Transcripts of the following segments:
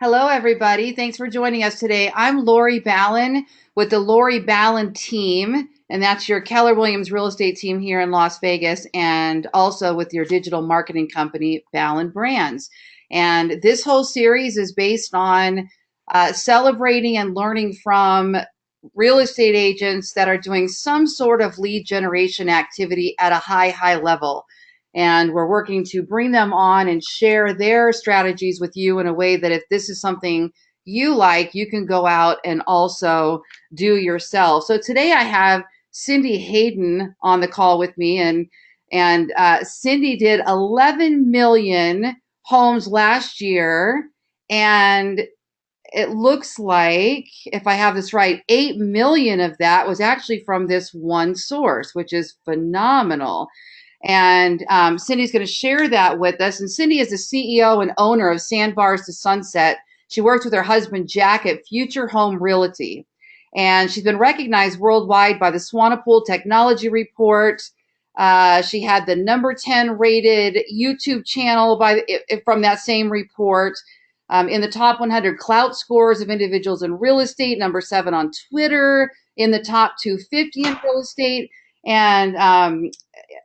Hello, everybody. Thanks for joining us today. I'm Lori Ballen with the Lori Ballen team, and that's your Keller Williams real estate team here in Las Vegas, and also with your digital marketing company, Ballen Brands. And this whole series is based on celebrating and learning from real estate agents that are doing some sort of lead generation activity at a high level. And we're working to bring them on and share their strategies with you in a way that if this is something you like, you can go out and also do yourself. So today I have Cindy Hayden on the call with me, and Cindy did 11 million homes last year, and it looks like, if I have this right, 8 million of that was actually from this one source, which is phenomenal. And Cindy's going to share that with us. And Cindy is the CEO and owner of Sandbars to Sunset. She works with her husband, Jack, at Future Home Realty. And she's been recognized worldwide by the Swanepoel Technology Report. She had the number 10 rated YouTube channel from that same report. In the top 100 clout scores of individuals in real estate, number 7 on Twitter, in the top 250 in real estate, and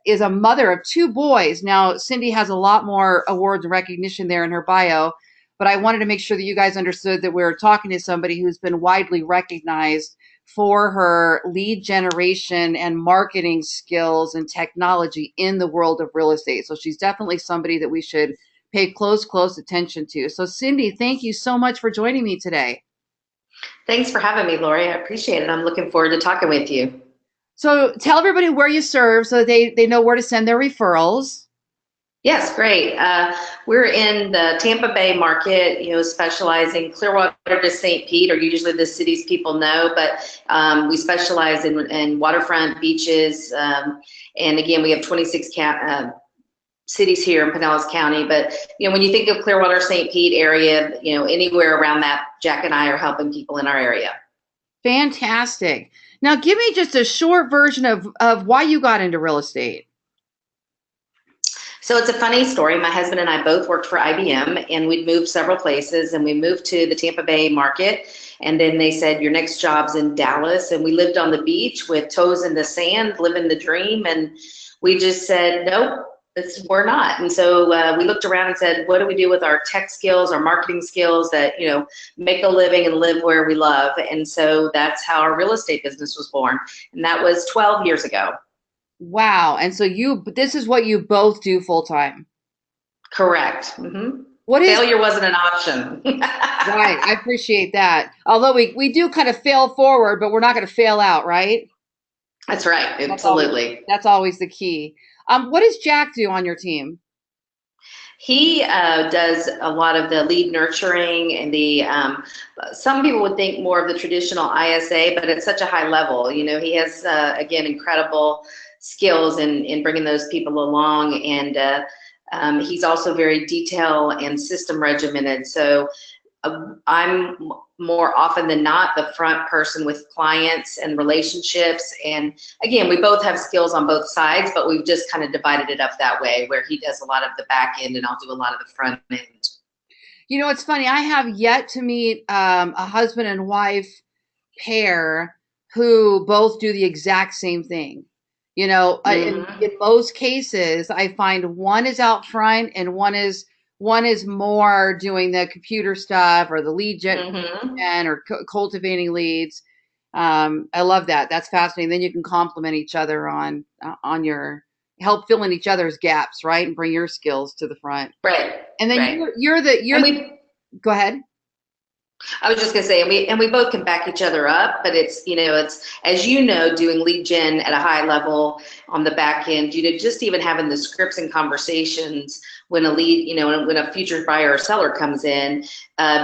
is a mother of 2 boys. Now, Cindy has a lot more awards and recognition there in her bio, but I wanted to make sure that you guys understood that we're talking to somebody who's been widely recognized for her lead generation and marketing skills and technology in the world of real estate. So she's definitely somebody that we should pay close attention to. So Cindy, thank you so much for joining me today. Thanks for having me, Lori. I appreciate it. I'm looking forward to talking with you. So tell everybody where you serve so they know where to send their referrals. Yes, great. We're in the Tampa Bay market, specializing Clearwater to St. Pete are usually the cities people know, but we specialize in waterfront beaches. And again, we have 26 cities here in Pinellas County. But, when you think of Clearwater, St. Pete area, anywhere around that, Jack and I are helping people in our area. Fantastic. Now, give me just a short version of why you got into real estate. So it's a funny story. My husband and I both worked for IBM, and we'd moved several places, and we moved to the Tampa Bay market. And then they said, your next job's in Dallas. And we lived on the beach with toes in the sand, living the dream. And we just said, nope, we're not. And so we looked around and said, what do we do with our tech skills, our marketing skills that, make a living and live where we love? And so that's how our real estate business was born. And that was 12 years ago. Wow. And so this is what you both do full time. Correct. Mm-hmm. Failure wasn't an option. Right. I appreciate that. Although we do kind of fail forward, but we're not going to fail out, right? That's right. Absolutely. That's always the key. What does Jack do on your team? He does a lot of the lead nurturing and some people would think more of the traditional ISA, but at such a high level. He has, again, incredible skills in bringing those people along. And he's also very detail and system regimented. So I'm more often than not the front person with clients and relationships. And again, we both have skills on both sides, but we've just kind of divided it up that way, where he does a lot of the back end and I'll do a lot of the front end. It's funny. I have yet to meet a husband and wife pair who both do the exact same thing. In most cases, I find one is out front and one is more doing the computer stuff or the lead gen or cultivating leads. I love that. That's fascinating. Then you can complement each other on your help fill in each other's gaps, right? And bring your skills to the front. Right. And then right. Go ahead. I was just gonna say, and we both can back each other up, but it's as doing lead gen at a high level on the back end, just even having the scripts and conversations when a lead, when a future buyer or seller comes in,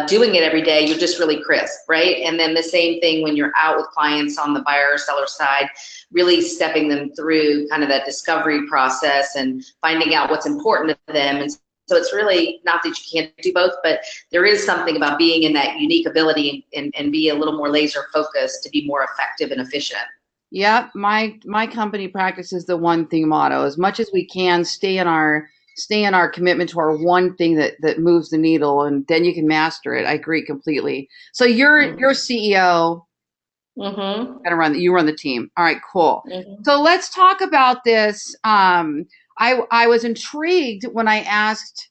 doing it every day, you're just really crisp, right? And then the same thing when you're out with clients on the buyer or seller side, really stepping them through kind of that discovery process and finding out what's important to them. And so it's really not that you can't do both, but there is something about being in that unique ability and be a little more laser focused to be more effective and efficient. Yeah, my company practices the one thing motto. As much as we can, stay in our stay in our commitment to our one thing that moves the needle, and then you can master it. I agree completely. So you're CEO, Mm-hmm. you run the team. All right, cool. Mm-hmm. So let's talk about this. I was intrigued when I asked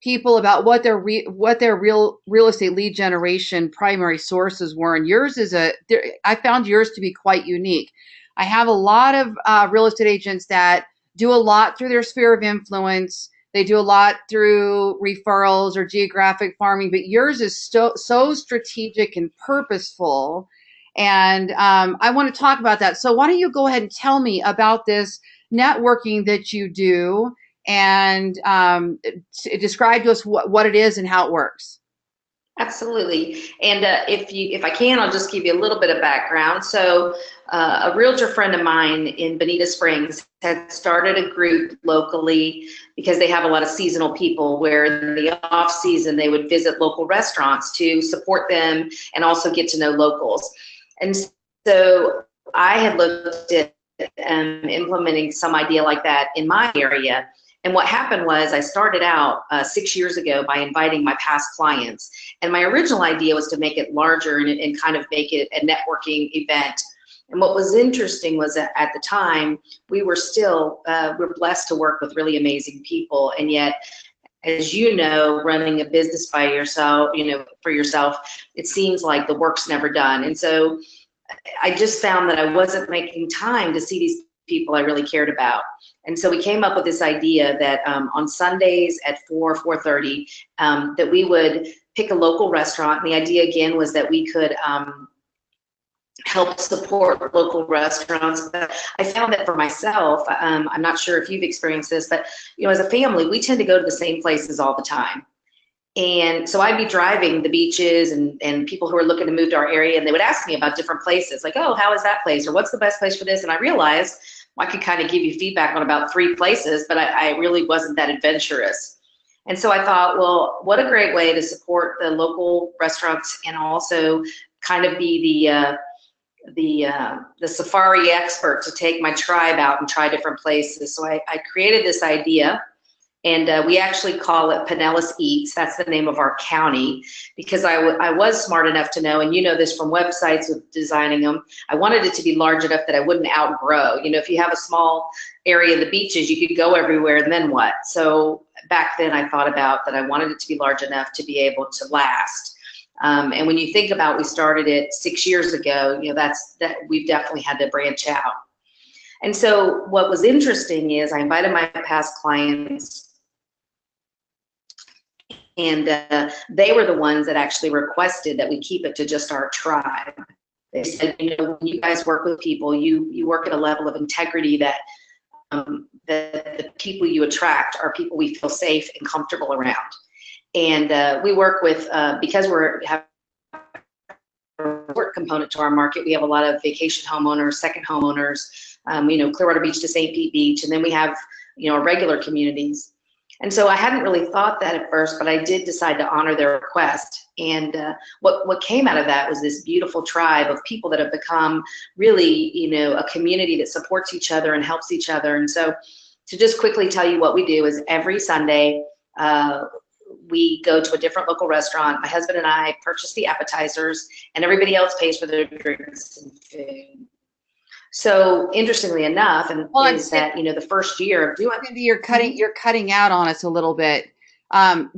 people about what their real estate lead generation primary sources were, and yours is I found yours to be quite unique. I have a lot of real estate agents that do a lot through their sphere of influence. They do a lot through referrals or geographic farming, but yours is so strategic and purposeful. And I want to talk about that. So why don't you go ahead and tell me about this networking that you do, and describe to us what it is and how it works. Absolutely. And if I can, I'll just give you a little bit of background. So a realtor friend of mine in Bonita Springs had started a group locally because they have a lot of seasonal people where in the off season they would visit local restaurants to support them and also get to know locals. And so I had looked at implementing some idea like that in my area. And what happened was I started out 6 years ago by inviting my past clients. And my original idea was to make it larger and kind of make it a networking event. And what was interesting was that at the time, we were still, we're blessed to work with really amazing people. And yet, as you know, running a business by yourself, for yourself, it seems like the work's never done. And so I just found that I wasn't making time to see these people I really cared about. And so we came up with this idea that on Sundays at 4:30, that we would pick a local restaurant. And the idea again was that we could help support local restaurants. But I found that for myself, I'm not sure if you've experienced this, but as a family, we tend to go to the same places all the time. And so I'd be driving the beaches and people who are looking to move to our area, and they would ask me about different places, like, oh, how is that place? Or what's the best place for this? And I realized I could kind of give you feedback on about 3 places, but I really wasn't that adventurous. And so I thought, well, what a great way to support the local restaurants and also kind of be the safari expert to take my tribe out and try different places. So I created this idea. And we actually call it Pinellas Eats. That's the name of our county, because I was smart enough to know, and this from websites with designing them, I wanted it to be large enough that I wouldn't outgrow. If you have a small area of the beaches, you could go everywhere, and then what? So back then I thought about that I wanted it to be large enough to be able to last. And when you think about, we started it 6 years ago, that we've definitely had to branch out. And so what was interesting is I invited my past clients, and they were the ones that actually requested that we keep it to just our tribe. They said, when you guys work with people, you work at a level of integrity that the people you attract are people we feel safe and comfortable around. And we work with, because we have a work component to our market, we have a lot of vacation homeowners, second homeowners, Clearwater Beach to St. Pete Beach, and then we have, regular communities. And so I hadn't really thought that at first, but I did decide to honor their request. And what came out of that was this beautiful tribe of people that have become really, a community that supports each other and helps each other. And so to just quickly tell you what we do is every Sunday, we go to a different local restaurant. My husband and I purchase the appetizers, and everybody else pays for their drinks and food. So interestingly enough, the first year of doing, you're cutting out on us a little bit.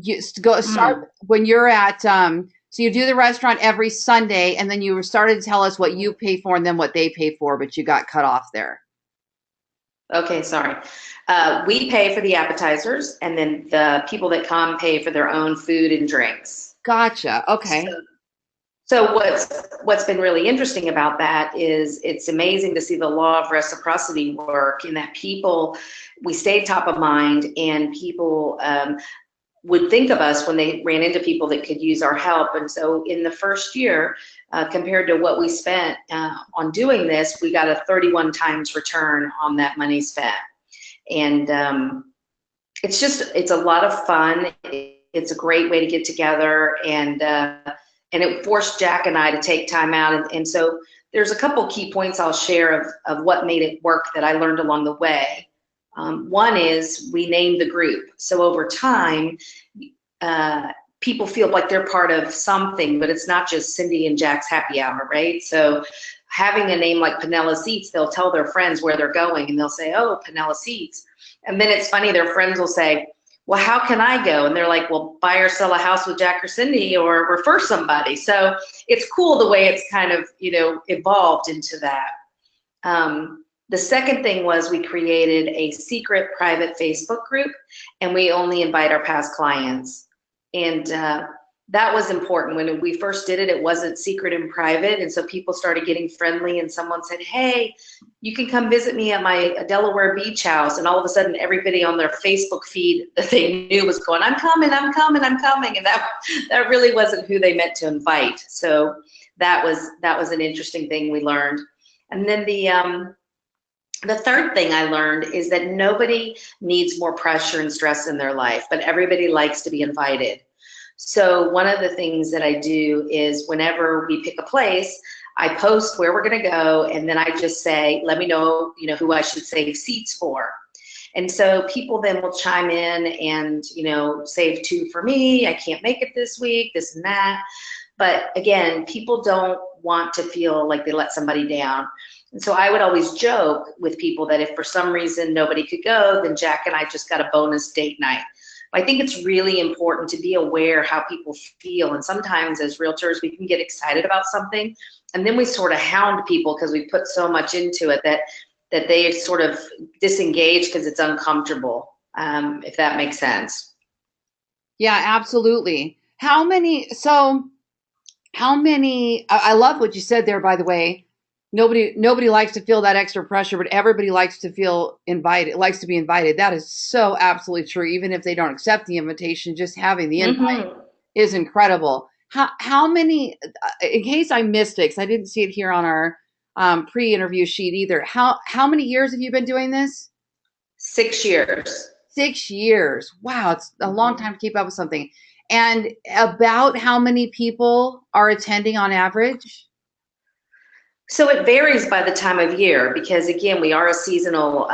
You start when you're at so you do the restaurant every Sunday, and then you started to tell us what you pay for and then what they pay for, but you got cut off there. Okay, sorry. We pay for the appetizers, and then the people that come pay for their own food and drinks. Gotcha. Okay. So what's been really interesting about that is it's amazing to see the law of reciprocity work, in that we stayed top of mind, and people would think of us when they ran into people that could use our help. And so in the first year, compared to what we spent on doing this, we got a 31 times return on that money spent. And it's a lot of fun. It's a great way to get together, and it forced Jack and I to take time out. And so there's a couple key points I'll share of what made it work that I learned along the way. One is we named the group. So over time, people feel like they're part of something, but it's not just Cindy and Jack's happy hour, right? So having a name like Pinella Seats, they'll tell their friends where they're going and they'll say, oh, Pinella Seats. And then it's funny, their friends will say, well, how can I go? And they're like, well, buy or sell a house with Jack or Cindy or refer somebody. So it's cool the way it's kind of, evolved into that. The second thing was we created a secret private Facebook group, and we only invite our past clients. And that was important. When we first did it, it wasn't secret and private. And so people started getting friendly, and someone said, hey, you can come visit me at my Delaware beach house. And all of a sudden, everybody on their Facebook feed that they knew was going, I'm coming, I'm coming, I'm coming. And that really wasn't who they meant to invite. So that was an interesting thing we learned. And then the third thing I learned is that nobody needs more pressure and stress in their life, but everybody likes to be invited. So one of the things that I do is whenever we pick a place, I post where we're going to go, and then I just say, let me know, who I should save seats for. And so people then will chime in and, save 2 for me. I can't make it this week, this and that. But again, people don't want to feel like they let somebody down. And so I would always joke with people that if for some reason nobody could go, then Jack and I just got a bonus date night. I think it's really important to be aware how people feel. And sometimes as realtors, we can get excited about something, and then we sort of hound people because we put so much into it that they sort of disengage because it's uncomfortable, if that makes sense. Yeah, absolutely. How many, I love what you said there, by the way. Nobody likes to feel that extra pressure, but everybody likes to feel invited, likes to be invited. That is so absolutely true. Even if they don't accept the invitation, just having the invite is incredible. How many, in case I missed it, because I didn't see it here on our pre-interview sheet either. How many years have you been doing this? 6 years. 6 years. Wow, it's a long time to keep up with something. And about how many people are attending on average? So it varies by the time of year, because again, we are a seasonal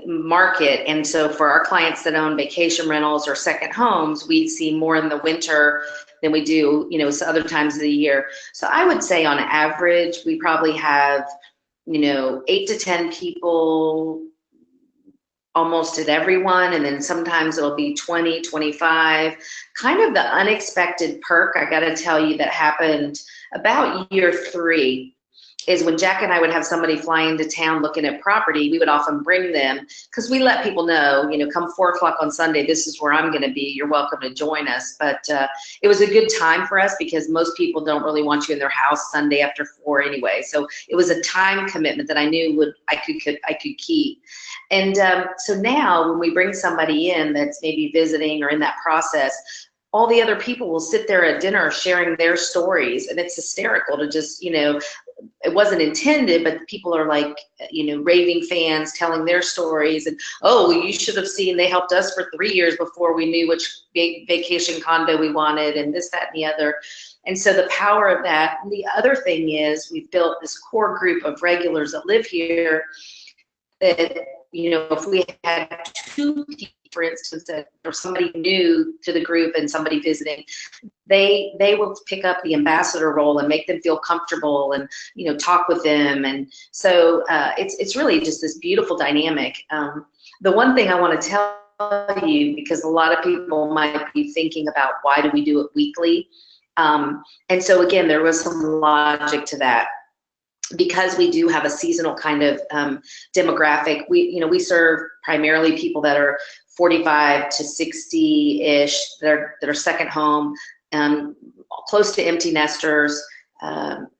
market. And so for our clients that own vacation rentals or second homes, we see more in the winter than we do, other times of the year. So I would say on average, we probably have, 8 to 10 people almost at everyone. And then sometimes it'll be 20, 25. Kind of the unexpected perk, I got to tell you, that happened about year 3 is when Jack and I would have somebody fly into town looking at property. We would often bring them, because we let people know, come 4 o'clock on Sunday, this is where I'm going to be. You're welcome to join us. But it was a good time for us because most people don't really want you in their house Sunday after 4 anyway. So it was a time commitment that I knew I could keep. And so now when we bring somebody in that's maybe visiting or in that process, all the other people will sit there at dinner sharing their stories, and it's hysterical to just, it wasn't intended, but people are like, raving fans telling their stories, and, oh, you should have seen, they helped us for 3 years before we knew which vacation condo we wanted, and this, that, and the other. And so the power of that. And the other thing is we've built this core group of regulars that live here that, if we had 2 people, for instance, that or somebody new to the group and somebody visiting, they will pick up the ambassador role and make them feel comfortable and talk with them. And so it's really just this beautiful dynamic. The one thing I want to tell you, because a lot of people might be thinking about why do we do it weekly, and so again, there was some logic to that. Because we do have a seasonal kind of demographic, we serve primarily people that are 45 to 60-ish, that are second home, close to empty nesters.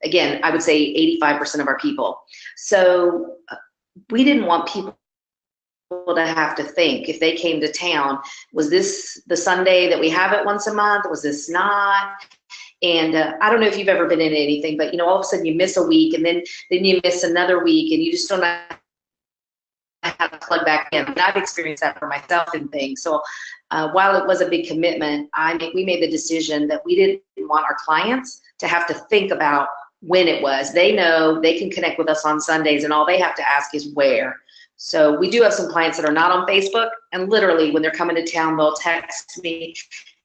Again, I would say 85% of our people. So we didn't want people to have to think, if they came to town, was this the Sunday that we have it once a month? Was this not? And I don't know if you've ever been in anything, but all of a sudden you miss a week, and then you miss another week, and you just don't know how to plug back in. And I've experienced that for myself and things. So while it was a big commitment, we made the decision that we didn't want our clients to have to think about when it was. They know they can connect with us on Sundays, and all they have to ask is where. So we do have some clients that are not on Facebook, and literally when they're coming to town, they'll text me,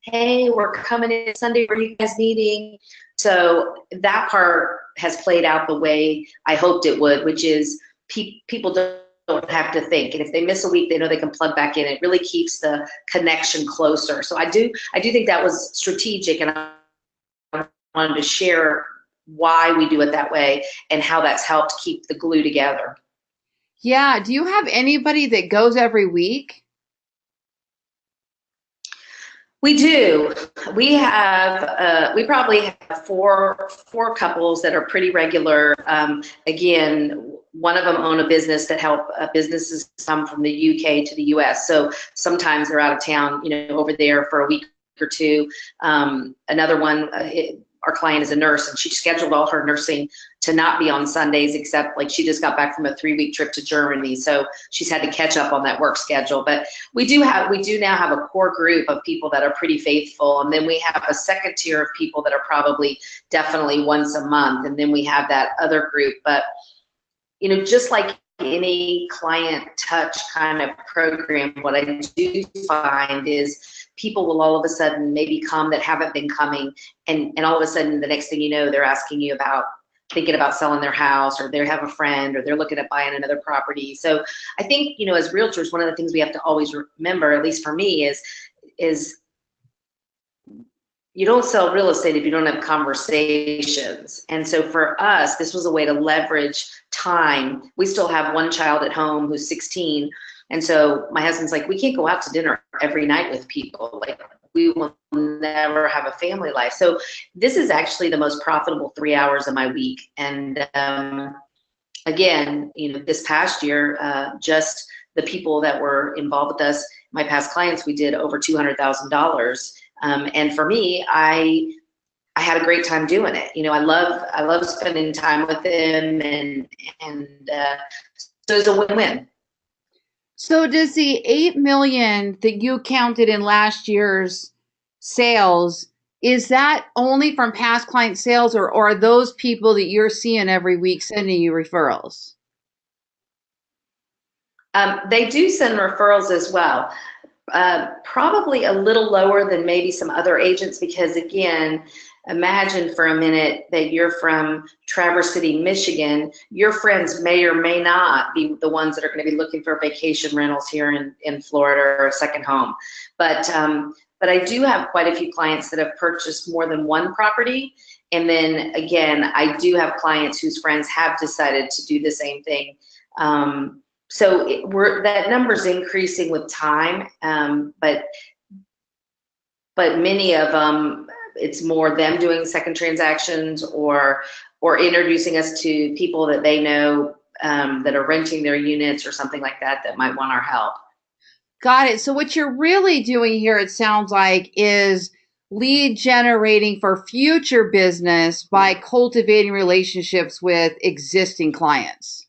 hey, we're coming in Sunday, are you guys meeting? So that part has played out the way I hoped it would, which is people don't have to think. And if they miss a week, they know they can plug back in. It really keeps the connection closer. So I do think that was strategic, and I wanted to share why we do it that way and how that's helped keep the glue together. Yeah. Do you have anybody that goes every week? We do. We have, we probably have four couples that are pretty regular. Again, one of them own a business that help businesses come from the UK to the US. So sometimes they're out of town, over there for a week or two. Another one, our client is a nurse, and she scheduled all her nursing to not be on Sundays, except like she just got back from a 3-week trip to Germany. So she's had to catch up on that work schedule. But we do now have a core group of people that are pretty faithful. And then we have a second tier of people that are probably definitely once a month. And then we have that other group. But, just like any client touch kind of program, what I do find is people will all of a sudden maybe come that haven't been coming, and all of a sudden the next thing you know, they're asking you about thinking about selling their house, or they have a friend, or they're looking at buying another property. So I think, as realtors, one of the things we have to always remember, at least for me, is you don't sell real estate if you don't have conversations. And so for us, this was a way to leverage time. We still have one child at home who's 16. And so my husband's like, we can't go out to dinner every night with people. Like, we will never have a family life. So this is actually the most profitable 3 hours of my week. And again, this past year, just the people that were involved with us, my past clients, we did over $200,000. And for me, I had a great time doing it. I love spending time with them, and so it's a win-win. So does the 8 million that you counted in last year's sales, is that only from past client sales, or are those people that you're seeing every week sending you referrals? They do send referrals as well. Probably a little lower than maybe some other agents, because again, imagine for a minute that you're from Traverse City, Michigan. Your friends may or may not be the ones that are going to be looking for vacation rentals here in Florida, or a second home. But I do have quite a few clients that have purchased more than one property. And then again, I do have clients whose friends have decided to do the same thing. So that number's increasing with time, but many of them, it's more them doing second transactions, or introducing us to people that they know that are renting their units or something like that might want our help. Got it. So what you're really doing here, it sounds like, is lead generating for future business by cultivating relationships with existing clients.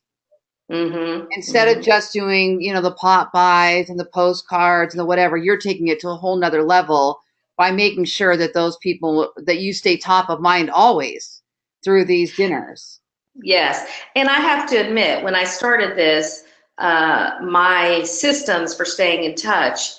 Mm-hmm. Instead of just doing, the pop buys and the postcards and the whatever, you're taking it to a whole nother level by making sure that those people, that you stay top of mind always through these dinners. Yes. And I have to admit, when I started this, my systems for staying in touch,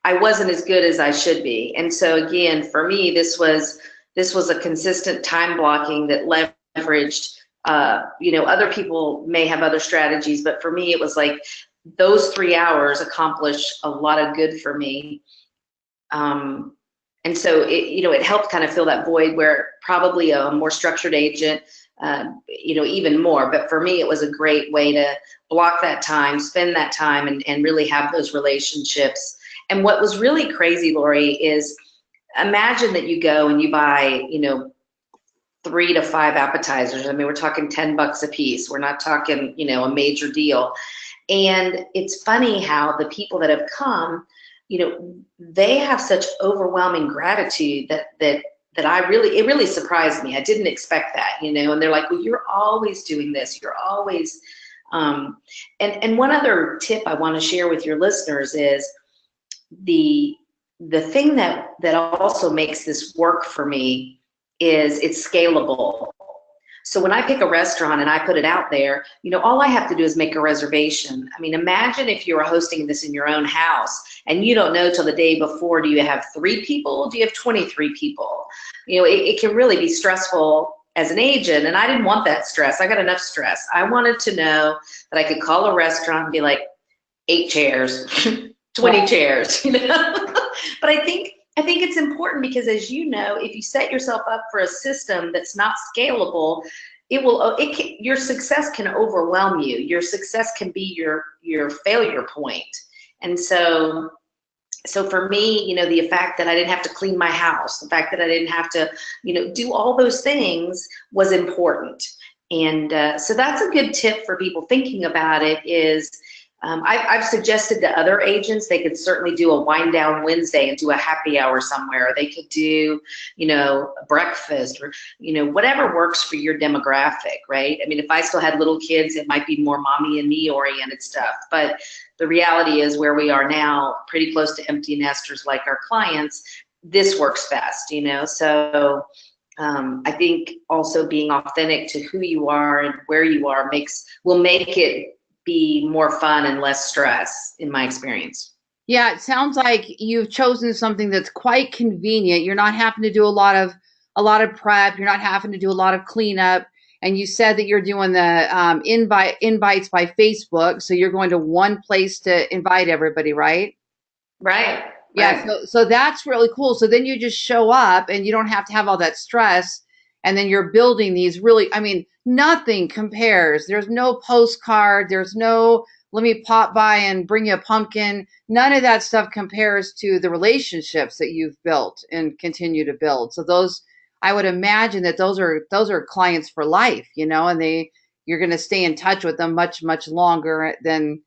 I wasn't as good as I should be. And so again, for me, this was a consistent time blocking that leveraged, other people may have other strategies, but for me, it was like those 3 hours accomplished a lot of good for me. And so it helped kind of fill that void where probably a more structured agent, even more. But for me, it was a great way to block that time, spend that time, and really have those relationships. And what was really crazy, Lori, is imagine that you go and you buy, 3 to 5 appetizers. I mean, we're talking $10 a piece. We're not talking, a major deal. And it's funny how the people that have come, they have such overwhelming gratitude that it really surprised me. I didn't expect that, and they're like, well, you're always doing this. You're always, and one other tip I want to share with your listeners is the thing that also makes this work for me is it's scalable. So when I pick a restaurant and I put it out there, all I have to do is make a reservation. I mean, imagine if you were hosting this in your own house and you don't know till the day before, do you have 3 people? Do you have 23 people? It can really be stressful as an agent, and I didn't want that stress. I got enough stress. I wanted to know that I could call a restaurant and be like, 8 chairs, 20 chairs, But I think it's important because, as you know, if you set yourself up for a system that's not scalable, your success can overwhelm you. Your success can be your failure point. And so for me, the fact that I didn't have to clean my house, the fact that I didn't have to, do all those things was important. And so that's a good tip for people thinking about it is, I've suggested to other agents they could certainly do a wind down Wednesday and do a happy hour somewhere. Or they could do, a breakfast or, whatever works for your demographic, right? I mean, if I still had little kids, it might be more mommy and me oriented stuff. But the reality is where we are now, pretty close to empty nesters like our clients, this works best, So I think also being authentic to who you are and where you are will make it be more fun and less stress, in my experience. Yeah, it sounds like you've chosen something that's quite convenient. You're not having to do a lot of prep. You're not having to do a lot of cleanup. And you said that you're doing the invites by Facebook, so you're going to one place to invite everybody, right? Right. Yeah. Right. So that's really cool. So then you just show up, and you don't have to have all that stress. And then you're building these really, I mean, nothing compares. There's no postcard. There's no, let me pop by and bring you a pumpkin. None of that stuff compares to the relationships that you've built and continue to build. So I would imagine that those are clients for life, and you're going to stay in touch with them much, much longer than,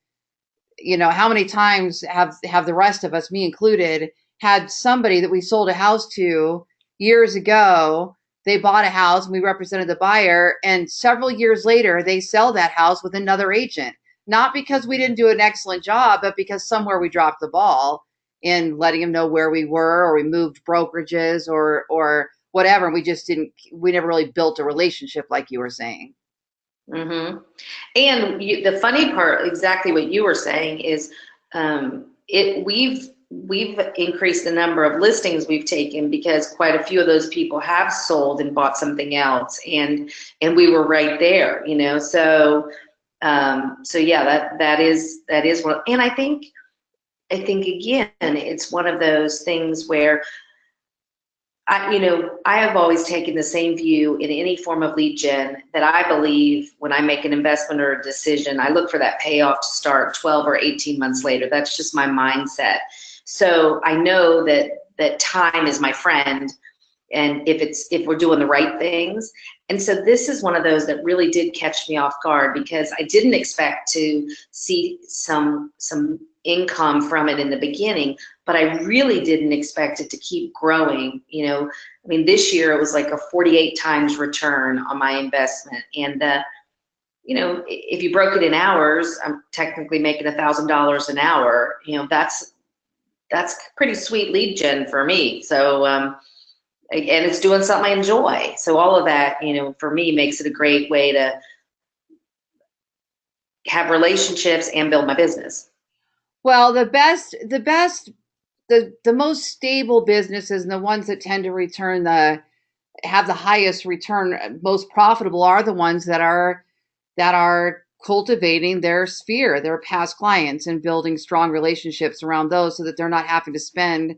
how many times have the rest of us, me included, had somebody that we sold a house to years ago. They bought a house and we represented the buyer, and several years later they sell that house with another agent. Not because we didn't do an excellent job, but because somewhere we dropped the ball in letting them know where we were, or we moved brokerages or whatever. And we never really built a relationship like you were saying. Mm-hmm. And the funny part, exactly what you were saying, is we've increased the number of listings we've taken because quite a few of those people have sold and bought something else, and we were right there, So yeah, that is one. And I think again, it's one of those things where I have always taken the same view in any form of lead gen, that I believe when I make an investment or a decision, I look for that payoff to start 12 or 18 months later. That's just my mindset. So I know that time is my friend, and if we're doing the right things. And so this is one of those that really did catch me off guard, because I didn't expect to see some income from it in the beginning, but I really didn't expect it to keep growing. I mean, this year it was like a 48 times return on my investment. And, if you broke it in hours, I'm technically making $1,000 an hour. That's pretty sweet lead gen for me. So, and it's doing something I enjoy. So all of that, for me, makes it a great way to have relationships and build my business. Well, the most stable businesses, and the ones that tend to have the highest return, most profitable, are the ones that are cultivating their sphere, their past clients, and building strong relationships around those, so that they're not having to spend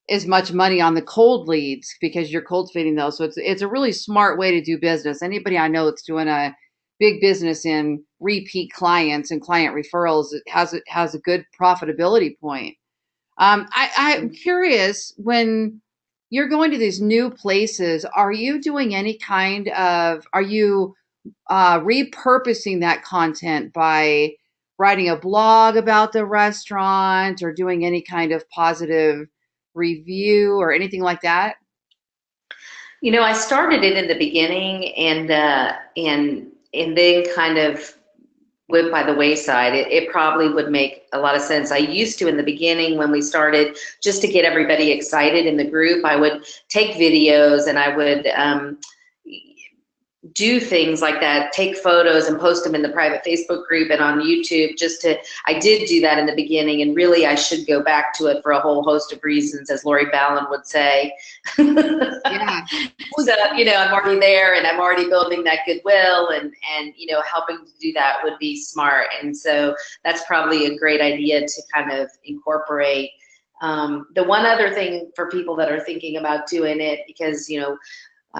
as much money on the cold leads because you're cultivating those. So it's a really smart way to do business. Anybody I know that's doing a big business in repeat clients and client referrals has a good profitability point. I'm curious, when you're going to these new places, are you doing any kind of, are you repurposing that content by writing a blog about the restaurant, or doing any kind of positive review or anything like that? I started it in the beginning, and then kind of went by the wayside. It probably would make a lot of sense. I used to, in the beginning when we started, just to get everybody excited in the group, I would take videos and I would do things like that, take photos and post them in the private Facebook group and on YouTube. I did do that in the beginning, and really I should go back to it for a whole host of reasons, as Lori Ballen would say. Yeah. So, I'm already there and I'm already building that goodwill, and helping to do that would be smart. And so that's probably a great idea to kind of incorporate. The one other thing for people that are thinking about doing it, because,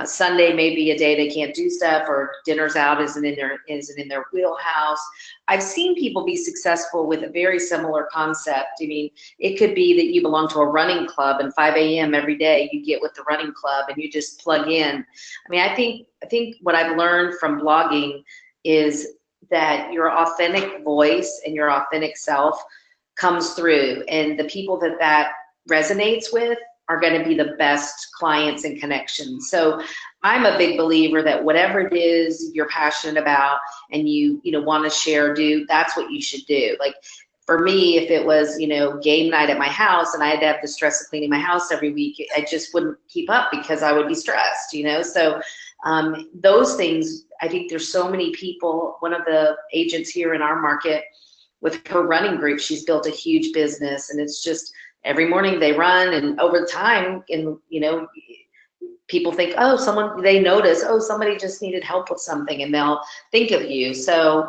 Sunday may be a day they can't do stuff, or dinner's out isn't in their wheelhouse. I've seen people be successful with a very similar concept. I mean, it could be that you belong to a running club, and 5 a.m. every day you get with the running club and you just plug in. I mean, I think what I've learned from blogging is that your authentic voice and your authentic self comes through, and the people that resonates with are going to be the best clients and connections. So I'm a big believer that whatever it is you're passionate about and you want to share, that's what you should do. Like for me, if it was, game night at my house and I had to have the stress of cleaning my house every week, I just wouldn't keep up because I would be stressed, So those things, I think there's so many people. One of the agents here in our market, with her running group, she's built a huge business, and it's just, every morning they run, and over time, and people think, they notice, somebody just needed help with something, and they'll think of you. So,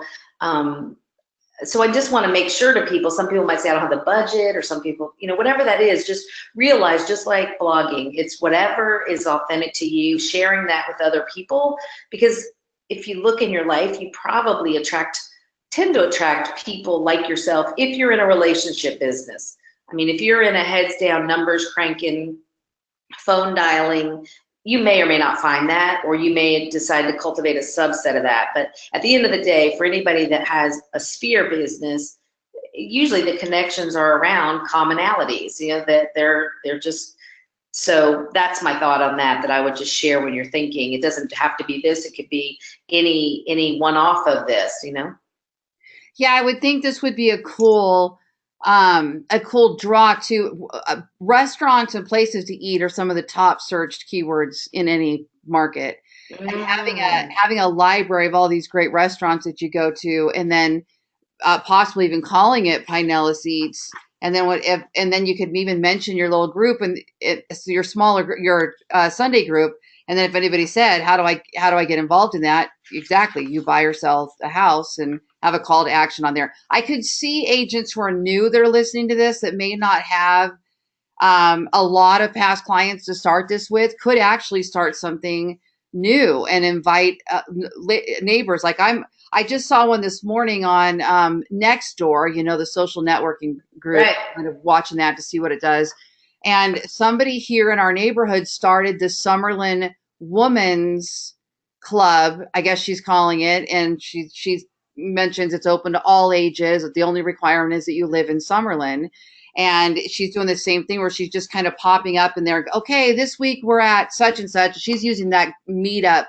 so I just want to make sure to people, some people might say, I don't have the budget, or some people, whatever that is, just realize, just like blogging, it's whatever is authentic to you, sharing that with other people, because if you look in your life, you probably tend to attract people like yourself if you're in a relationship business. I mean, if you're in a heads down, numbers cranking, phone dialing, you may or may not find that, or you may decide to cultivate a subset of that. But at the end of the day, for anybody that has a sphere business, usually the connections are around commonalities, that they're just, so that's my thought on that I would just share when you're thinking. It doesn't have to be this, it could be any one-off of this, Yeah, I would think this would be a cool draw to restaurants and places to eat are some of the top searched keywords in any market. And having a library of all these great restaurants that you go to, and then possibly even calling it Pinellas Eats, and then you could even mention your little group and your Sunday group. And then if anybody said, how do I get involved in that? Exactly. You buy yourself a house and have a call to action on there. I could see agents who are new that are listening to this that may not have a lot of past clients to start this with, could actually start something new and invite neighbors. Like I just saw one this morning on Nextdoor, the social networking group, right. Kind of watching that to see what it does. And somebody here in our neighborhood started the Summerlin Women's Club, I guess she's calling it, and she mentions it's open to all ages. The only requirement is that you live in Summerlin. And she's doing the same thing where she's just kind of popping up and they're, okay, this week we're at such and such. She's using that meetup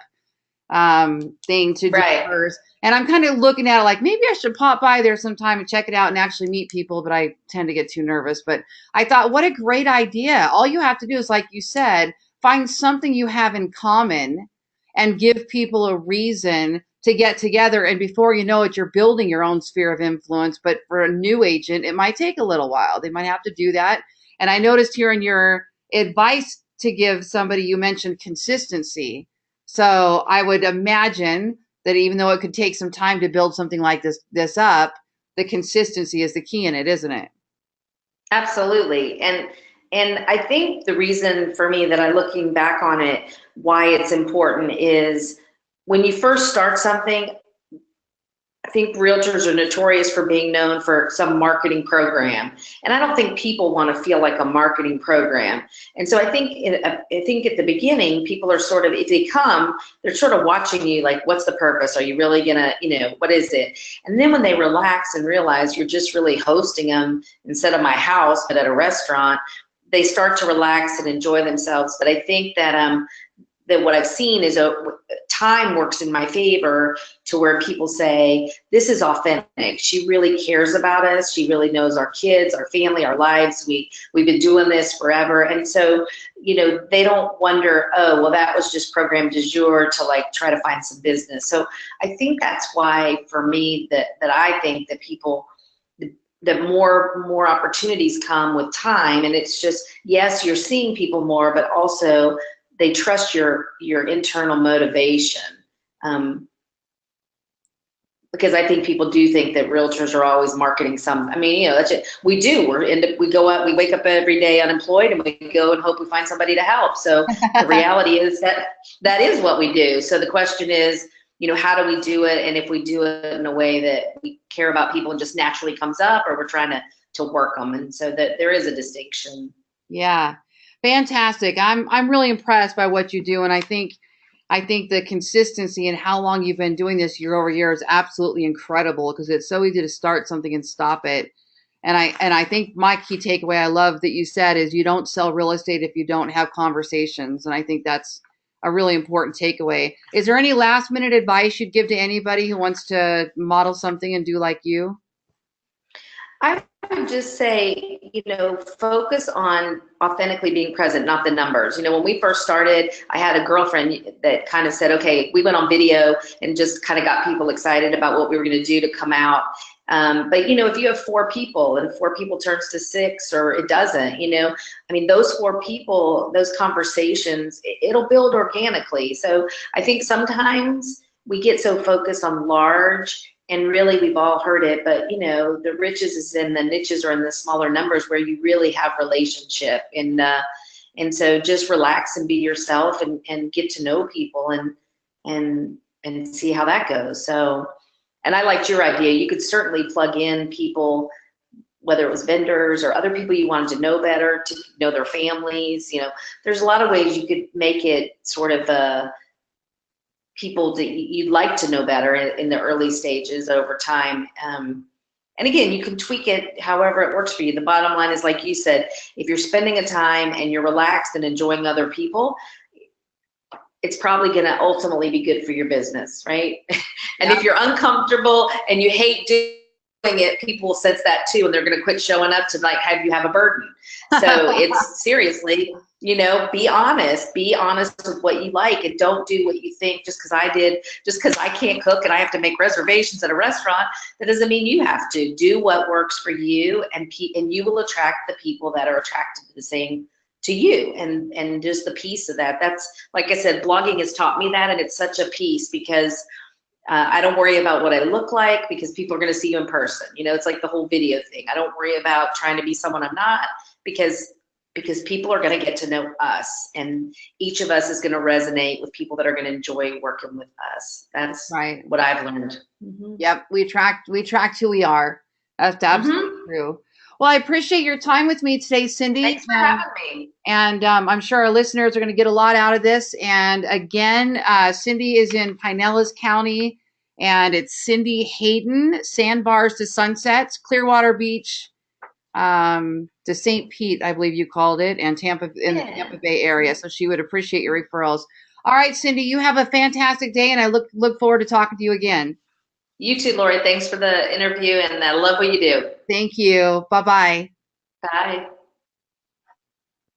thing to do hers. And I'm kind of looking at it like, maybe I should pop by there sometime and check it out and actually meet people, but I tend to get too nervous. But I thought, what a great idea. All you have to do is, like you said, find something you have in common and give people a reason to get together. And before you know it, you're building your own sphere of influence. But for a new agent, it might take a little while. They might have to do that. And I noticed here in your advice to give somebody, you mentioned consistency. So I would imagine that even though it could take some time to build something like this up, the consistency is the key in it, isn't it? Absolutely. And I think the reason for me that I'm looking back on it, why it's important is when you first start something, I think realtors are notorious for being known for some marketing program. And I don't think people want to feel like a marketing program. And so I think at the beginning, people are sort of, if they come, they're sort of watching you like, what's the purpose? Are you really going to, what is it? And then when they relax and realize you're just really hosting them instead of my house, but at a restaurant, they start to relax and enjoy themselves. But I think that that what I've seen is time works in my favor to where people say, this is authentic. She really cares about us. She really knows our kids, our family, our lives. We've been doing this forever. And so, they don't wonder, oh, well, that was just program du jour to like try to find some business. So I think that's why for me that I think that people, that more opportunities come with time. And it's just, yes, you're seeing people more, but also they trust your internal motivation. Because I think people do think that realtors are always marketing some. I mean, that's it. We do. We go out. We wake up every day unemployed, and we go and hope we find somebody to help. So the reality is that is what we do. So the question is, how do we do it? And if we do it in a way that we care about people and just naturally comes up, or we're trying to work them, and so that there is a distinction. Yeah, fantastic. I'm really impressed by what you do, and I think the consistency and how long you've been doing this year over year is absolutely incredible, because it's so easy to start something and stop it. And I think my key takeaway I love that you said is you don't sell real estate if you don't have conversations. And I think that's a really important takeaway. Is there any last minute advice you'd give to anybody who wants to model something and do like you? I would just say, focus on authentically being present, not the numbers. When we first started, I had a girlfriend that kind of said, okay, we went on video and just kind of got people excited about what we were going to do to come out. But, if you have 4 people and 4 people turns to 6 or it doesn't, those 4 people, those conversations, it'll build organically. So I think sometimes we get so focused on large, and really we've all heard it, but the riches is in the niches or in the smaller numbers where you really have relationship. And so just relax and be yourself and get to know people and see how that goes. So, and I liked your idea. You could certainly plug in people, whether it was vendors or other people you wanted to know better, to know their families. There's a lot of ways you could make it sort of people that you'd like to know better in the early stages over time. And again, you can tweak it however it works for you. The bottom line is, like you said, if you're spending a time and you're relaxed and enjoying other people, it's probably going to ultimately be good for your business, right? And if you're uncomfortable and you hate doing it, people will sense that too, and they're going to quit showing up to like have you have a burden. So it's seriously, be honest with what you like, and don't do what you think just because I can't cook and I have to make reservations at a restaurant. That doesn't mean you have to. Do what works for you, and you will attract the people that are attracted to the same to you, and just the piece of that. That's, like I said, blogging has taught me that, and it's such a piece because I don't worry about what I look like, because people are going to see you in person. It's like the whole video thing. I don't worry about trying to be someone I'm not, because people are going to get to know us, and each of us is going to resonate with people that are going to enjoy working with us. That's right. What I've learned. Mm-hmm. Yep. We attract who we are. That's absolutely true. Well, I appreciate your time with me today, Cindy. Thanks for having me. And I'm sure our listeners are going to get a lot out of this. And again, Cindy is in Pinellas County, and it's Cindy Hayden, Sandbars to Sunsets, Clearwater Beach to St. Pete, I believe you called it, and Tampa, in the Tampa Bay area. So she would appreciate your referrals. All right, Cindy, you have a fantastic day, and I look forward to talking to you again. You too, Lori. Thanks for the interview, and I love what you do. Thank you. Bye-bye. Bye.